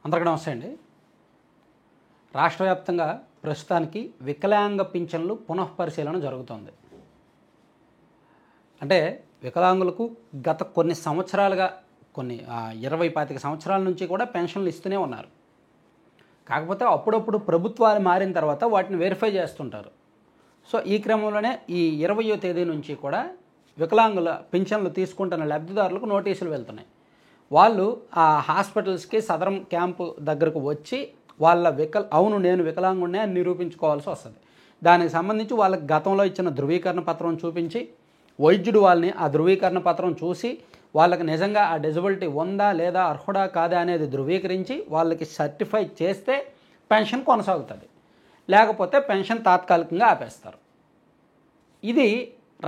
అందరికీ నమస్తే అండి. రాష్ట్ర వ్యాప్తంగా ప్రస్తుతానికి వికలాంగ పింఛన్లు పునఃపరిశీలన జరుగుతోంది. అంటే వికలాంగులకు గత కొన్ని సంవత్సరాలుగా 20-25 సంవత్సరాల నుంచి కూడా పెన్షన్లు ఇస్తూనే ఉన్నారు. కాకపోతే అప్పుడప్పుడు ప్రభుత్వాలు మారిన తర్వాత వాటిని వెరిఫై చేస్తుంటారు. సో ఈ క్రమంలోనే ఈ 20వ తేదీ నుంచి కూడా వికలాంగుల పింఛన్లు తీసుకుంటున్న లబ్ధిదారులకు నోటీసులు వెళ్తున్నాయి. వాళ్ళు ఆ హాస్పిటల్స్కి సదరం క్యాంపు దగ్గరకు వచ్చి వాళ్ళ అవును నేను వికలాంగుడినే అని నిరూపించుకోవాల్సి వస్తుంది. దానికి సంబంధించి వాళ్ళకి గతంలో ఇచ్చిన ధృవీకరణ పత్రం చూపించి వైద్యుడు వాళ్ళని ఆ ధృవీకరణ పత్రం చూసి వాళ్ళకి నిజంగా ఆ డిజబిలిటీ ఉందా లేదా అర్హుడా కాదా అనేది ధృవీకరించి వాళ్ళకి సర్టిఫై చేస్తే పెన్షన్ కొనసాగుతుంది, లేకపోతే పెన్షన్ తాత్కాలికంగా ఆపేస్తారు. ఇది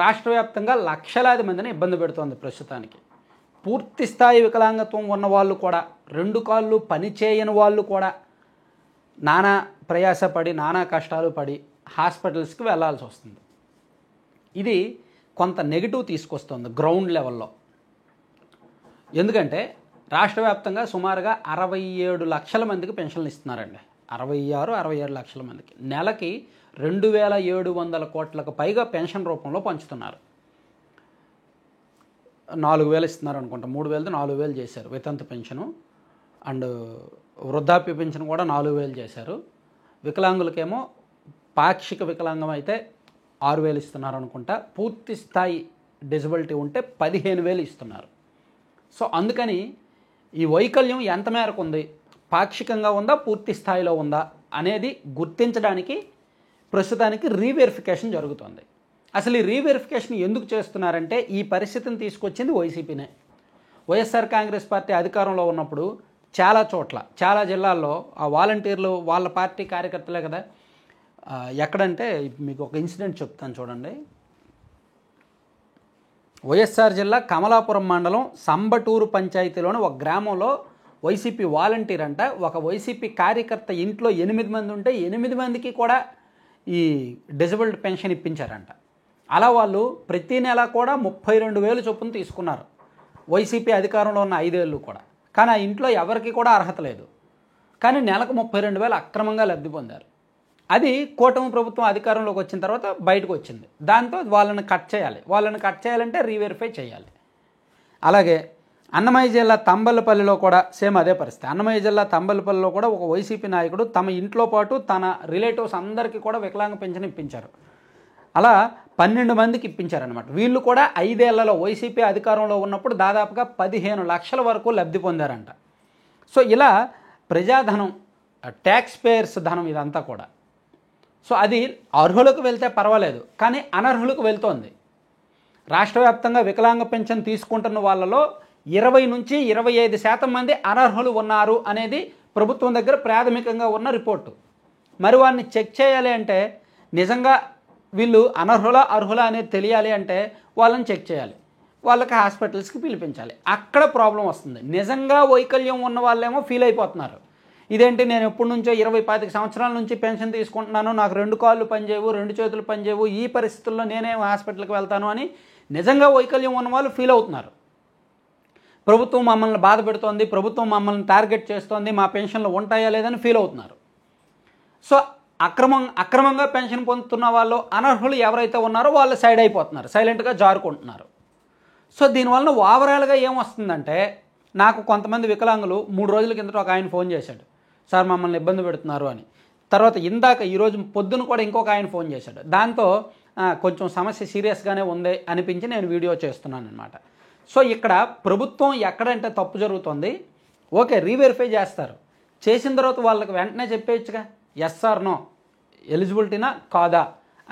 రాష్ట్ర వ్యాప్తంగా లక్షలాది మందిని ఇబ్బంది పెడుతోంది. ప్రస్తుతానికి పూర్తి స్థాయి వికలాంగత్వం ఉన్న వాళ్ళు కూడా, 2 కాళ్ళు పనిచేయని వాళ్ళు కూడా నానా ప్రయాసపడి నానా కష్టాలు పడి హాస్పిటల్స్కి వెళ్ళాల్సి వస్తుంది. ఇది కొంత నెగిటివ్ తీసుకొస్తుంది గ్రౌండ్ లెవెల్లో. ఎందుకంటే రాష్ట్ర వ్యాప్తంగా సుమారుగా 67 లక్షల మందికి పెన్షన్లు ఇస్తున్నారండి. 67 లక్షల మందికి నెలకి 2,700 కోట్లకు పైగా పెన్షన్ రూపంలో పంచుతున్నారు. 4,000 ఇస్తున్నారు అనుకుంటా, 3,000 4,000 చేశారు వితంతు పెన్షను, అండ్ వృద్ధాప్య పెన్షన్ కూడా 4,000 చేశారు. వికలాంగులకేమో పాక్షిక వికలాంగం అయితే 6,000 ఇస్తున్నారు అనుకుంటా, పూర్తి స్థాయి డిజబిలిటీ ఉంటే 15,000 ఇస్తున్నారు. సో అందుకని ఈ వైకల్యం ఎంత మేరకు ఉంది, పాక్షికంగా ఉందా పూర్తి స్థాయిలో ఉందా అనేది గుర్తించడానికి ప్రస్తుతానికి రీవెరిఫికేషన్ జరుగుతుంది. అసలు ఈ రీవెరిఫికేషన్ ఎందుకు చేస్తున్నారంటే ఈ పరిస్థితిని తీసుకొచ్చింది వైసీపీనే. వైఎస్ఆర్ కాంగ్రెస్ పార్టీ అధికారంలో ఉన్నప్పుడు చాలా చోట్ల చాలా జిల్లాల్లో ఆ వాలంటీర్లు వాళ్ళ పార్టీ కార్యకర్తలే కదా. ఎక్కడంటే మీకు ఒక ఇన్సిడెంట్ చెప్తాను చూడండి. వైఎస్ఆర్ జిల్లా కమలాపురం మండలం సంబటూరు పంచాయతీలోని ఒక గ్రామంలో వైసీపీ వాలంటీర్ అంట ఒక వైసీపీ కార్యకర్త ఇంట్లో 8 మంది ఉంటే 8 మందికి కూడా ఈ డిజబిలిటీ పెన్షన్ ఇప్పించారంట. అలా వాళ్ళు ప్రతి నెల కూడా 32,000 చొప్పున తీసుకున్నారు వైసీపీ అధికారంలో ఉన్న 5 ఏళ్ళు కూడా. కానీ ఆ ఇంట్లో ఎవరికి కూడా అర్హత లేదు, కానీ నెలకు 32,000 అక్రమంగా లబ్ధి పొందారు. అది కూటమి ప్రభుత్వం అధికారంలోకి వచ్చిన తర్వాత బయటకు వచ్చింది. దాంతో వాళ్ళని కట్ చేయాలంటే రీవెరిఫై చేయాలి. అలాగే అన్నమయ్య జిల్లా తంబలపల్లిలో కూడా సేమ్ అదే పరిస్థితి. అన్నమయ్య జిల్లా తంబలపల్లిలో కూడా ఒక వైసీపీ నాయకుడు తమ ఇంట్లో పాటు తన రిలేటివ్స్ అందరికీ కూడా వికలాంగ పెన్షన్ ఇప్పించారు. అలా 12 మందికి ఇప్పించారనమాట. వీళ్ళు కూడా 5 ఏళ్లలో వైసీపీ అధికారంలో ఉన్నప్పుడు దాదాపుగా 15 లక్షల వరకు లబ్ధి పొందారంట. సో ఇలా ప్రజాధనం, ట్యాక్స్ పేయర్స్ ధనం ఇదంతా కూడా. సో అది అర్హులకు వెళ్తే పర్వాలేదు, కానీ అనర్హులకు వెళ్తోంది. రాష్ట్ర వ్యాప్తంగా వికలాంగ పెన్షన్ తీసుకుంటున్న వాళ్ళలో 20 నుంచి 25% మంది అనర్హులు ఉన్నారు అనేది ప్రభుత్వం దగ్గర ప్రాథమికంగా ఉన్న రిపోర్టు. మరి వారిని చెక్ చేయాలి అంటే, నిజంగా వీళ్ళు అర్హులా అనేది తెలియాలి అంటే వాళ్ళని చెక్ చేయాలి, వాళ్ళకి హాస్పిటల్స్కి పిలిపించాలి. అక్కడ ప్రాబ్లం వస్తుంది. నిజంగా వైకల్యం ఉన్న వాళ్ళేమో ఫీల్ అయిపోతున్నారు. ఇదేంటి, నేను ఎప్పటి నుంచో 20-25 సంవత్సరాల నుంచి పెన్షన్ తీసుకుంటున్నాను, నాకు 2 కాళ్ళు పనిచేయవు, 2 చేతులు పనిచేయవు, ఈ పరిస్థితుల్లో నేనేం హాస్పిటల్కి వెళ్తాను అని నిజంగా వైకల్యం ఉన్న వాళ్ళు ఫీల్ అవుతున్నారు. ప్రభుత్వం మమ్మల్ని బాధ పెడుతోంది, ప్రభుత్వం మమ్మల్ని టార్గెట్ చేస్తోంది, మా పెన్షన్లు ఉంటాయా లేదని ఫీల్ అవుతున్నారు. సో అక్రమంగా పెన్షన్ పొందుతున్న వాళ్ళు, అనర్హులు ఎవరైతే ఉన్నారో వాళ్ళు సైడ్ అయిపోతున్నారు, సైలెంట్గా జారుకుంటున్నారు. సో దీనివల్ల ఓవరాల్గా ఏమొస్తుందంటే, నాకు కొంతమంది వికలాంగులు 3 రోజుల కిందట ఒక ఆయన ఫోన్ చేశాడు, సార్ మమ్మల్ని ఇబ్బంది పెడుతున్నారు అని. తర్వాత ఈరోజు పొద్దున కూడా ఇంకొక ఆయన ఫోన్ చేశాడు. దాంతో కొంచెం సమస్య సీరియస్గానే ఉంది అనిపించి నేను వీడియో చేస్తున్నాను అనమాట. సో ఇక్కడ ప్రభుత్వం ఎక్కడంటే తప్పు జరుగుతుంది, ఓకే రీవెరిఫై చేస్తారు, చేసిన తర్వాత వాళ్ళకి వెంటనే చెప్పేయచ్చుగా, ఎస్ ఆర్ నో, ఎలిజిబిలిటీనా కాదా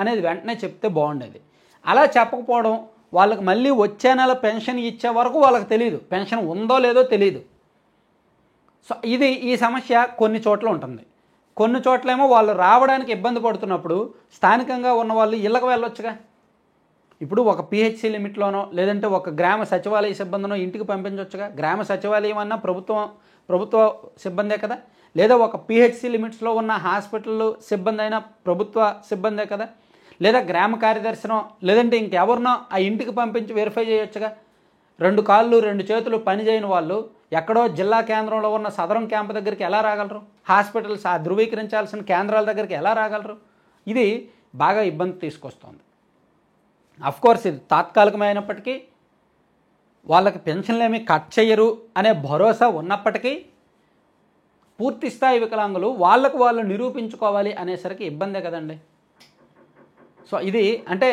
అనేది వెంటనే చెప్తే బాగుండేది. అలా చెప్పకపోవడం, వాళ్ళకి మళ్ళీ వచ్చే నెల పెన్షన్ ఇచ్చే వరకు వాళ్ళకి తెలియదు, పెన్షన్ ఉందో లేదో తెలియదు. సో ఈ సమస్య కొన్ని చోట్ల ఉంటుంది. కొన్ని చోట్లేమో వాళ్ళు రావడానికి ఇబ్బంది పడుతున్నప్పుడు స్థానికంగా ఉన్న వాళ్ళు ఇళ్ళకి వెళ్ళొచ్చుగా. ఇప్పుడు ఒక పిహెచ్సి లిమిట్లోనో లేదంటే ఒక గ్రామ సచివాలయ సిబ్బందినో ఇంటికి పంపించవచ్చుగా. గ్రామ సచివాలయం అన్నా ప్రభుత్వ సిబ్బందే కదా, లేదా ఒక పిహెచ్సి లిమిట్స్లో ఉన్న హాస్పిటల్ సిబ్బంది అయినా ప్రభుత్వ సిబ్బందే కదా, లేదా గ్రామ కార్యదర్శినో లేదంటే ఇంకెవరినో ఆ ఇంటికి పంపించి వెరిఫై చేయొచ్చుగా. 2 కాళ్ళు 2 చేతులు పని చేయని వాళ్ళు ఎక్కడో జిల్లా కేంద్రంలో ఉన్న సదరం క్యాంపు దగ్గరికి ఎలా రాగలరు? హాస్పిటల్స్ ధృవీకరించాల్సిన కేంద్రాల దగ్గరికి ఎలా రాగలరు? ఇది బాగా ఇబ్బంది తీసుకొస్తుంది. అఫ్కోర్స్ ఇది తాత్కాలికమైనప్పటికీ, వాళ్ళకి పెన్షన్లు ఏమీ కట్ చేయరు అనే భరోసా ఉన్నప్పటికీ, పూర్తి స్థాయి వికలాంగులు వాళ్ళకు వాళ్ళు నిరూపించుకోవాలి అనేసరికి ఇబ్బందే కదండి. సో ఇది అంటే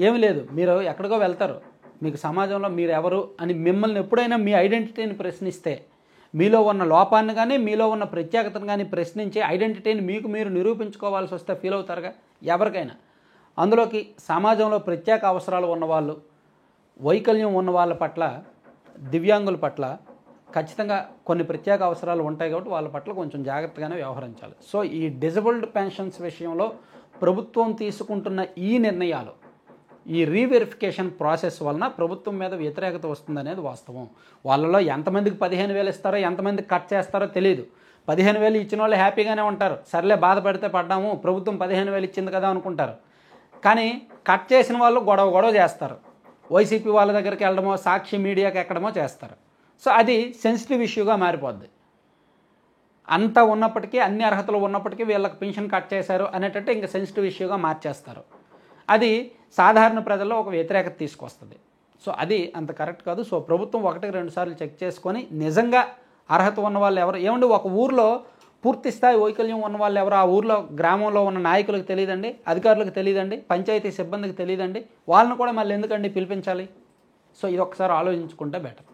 ఏమి లేదు, మీరు ఎక్కడికో వెళ్తారు, మీకు సమాజంలో మీరు ఎవరు అని మిమ్మల్ని ఎప్పుడైనా మీ ఐడెంటిటీని ప్రశ్నిస్తే, మీలో ఉన్న లోపాన్ని కానీ మీలో ఉన్న ప్రత్యేకతను కానీ ప్రశ్నించి ఐడెంటిటీని మీకు మీరు నిరూపించుకోవాల్సి వస్తే ఫీల్ అవుతారుగా ఎవరికైనా. అందులోకి సమాజంలో ప్రత్యేక అవసరాలు ఉన్నవాళ్ళు, వైకల్యం ఉన్న వాళ్ళ పట్ల, దివ్యాంగుల పట్ల ఖచ్చితంగా కొన్ని ప్రత్యేక అవసరాలు ఉంటాయి కాబట్టి వాళ్ళ పట్ల కొంచెం జాగ్రత్తగానే వ్యవహరించాలి. సో ఈ డిజబుల్డ్ పెన్షన్స్ విషయంలో ప్రభుత్వం తీసుకుంటున్న ఈ నిర్ణయాలు, ఈ రీవెరిఫికేషన్ ప్రాసెస్ వలన ప్రభుత్వం మీద వ్యతిరేకత వస్తుందనేది వాస్తవం. వాళ్ళలో ఎంతమందికి 15,000 ఇస్తారో, ఎంతమందికి కట్ చేస్తారో తెలియదు. 15,000 ఇచ్చిన వాళ్ళు హ్యాపీగానే ఉంటారు, సర్లే బాధపడితే పడ్డాము, ప్రభుత్వం 15,000 ఇచ్చింది కదా అనుకుంటారు. కానీ కట్ చేసిన వాళ్ళు గొడవ చేస్తారు, వైసీపీ వాళ్ళ దగ్గరికి వెళ్ళడమో, సాక్షి మీడియాకి ఎక్కడమో చేస్తారు. సో అది సెన్సిటివ్ ఇష్యూగా మారిపోద్ది. అంత ఉన్నప్పటికీ, అన్ని అర్హతలు ఉన్నప్పటికీ వీళ్ళకి పెన్షన్ కట్ చేశారు అనేటట్టు ఇంకా సెన్సిటివ్ ఇష్యూగా మార్చేస్తారు. అది సాధారణ ప్రజల్లో ఒక వ్యతిరేకత తీసుకొస్తుంది. సో అది అంత కరెక్ట్ కాదు. సో ప్రభుత్వం 1-2 సార్లు చెక్ చేసుకొని నిజంగా అర్హత ఉన్న వాళ్ళు ఎవరు, ఏమండి ఒక ఊరిలో పూర్తి స్థాయి వైకల్యం ఉన్న వాళ్ళు ఎవరు, ఆ ఊరిలో గ్రామంలో ఉన్న నాయకులకు తెలియదండి, అధికారులకు తెలియదండి, పంచాయతీ సిబ్బందికి తెలియదండి, వాళ్ళని కూడా మళ్ళీ ఎందుకండి పిలిపించాలి? సో ఇది ఒకసారి ఆలోచించుకుంటే బెటర్.